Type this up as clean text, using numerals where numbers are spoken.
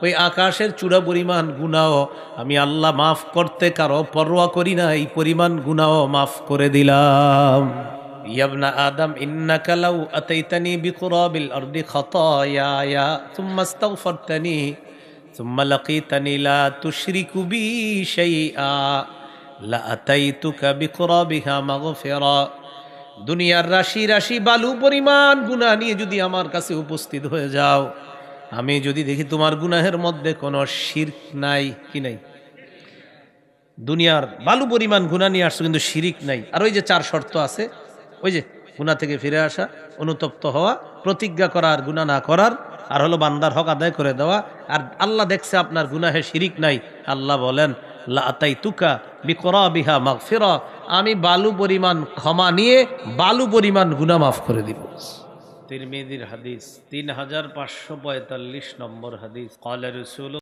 ওই আকাশের চূড়া পরিমাণ গুনাহ আমি আল্লাহ মাফ করতে কারো পরোয়া করি না, এই পরিমাণ গুনাহ মাফ করে দিলাম। ইয়াবনা আদম ইন্নাকা লাউ আতাইতানি বিকুরাবিল আরদি খাতায়া সুম্মা আস্তাগফারতানি সুম্মা লাকিতানি লা তুশরিকু বি শাইআ লা আতাইতুকা বিকুরাবিহা মাগফিরা। দুনিয়ার রাশি রাশি বালু পরিমাণ গুনাহ নিয়ে যদি আমার কাছে উপস্থিত হয়ে যাও, আমি যদি দেখি তোমার গুনাহের মধ্যে কোনো শিরক নাই, কি নাই, দুনিয়ার বালু পরিমাণ গুনাহ নিয়ে আসছো কিন্তু শিরিক নাই, আর ওই যে 4 শর্ত আছে, ওই যে গুনাহ থেকে ফিরে আসা, অনুতপ্ত হওয়া, প্রতিজ্ঞা করা আর গুনাহ না করার, আর হলো বান্দার হক আদায় করে দেওয়া, আর আল্লাহ দেখছে আপনার গুনাহে শিরিক নাই, আল্লাহ বলেন লা আতাইতুকা বিকুরাবিহা মাগফিরা, আমি বালু পরিমাণ ক্ষমা নিয়ে বালু পরিমাণ গুনাহ মাফ করে দিব। তিরমিজির হাদিস 3545 নম্বর হাদিস। ক্বালা রাসূল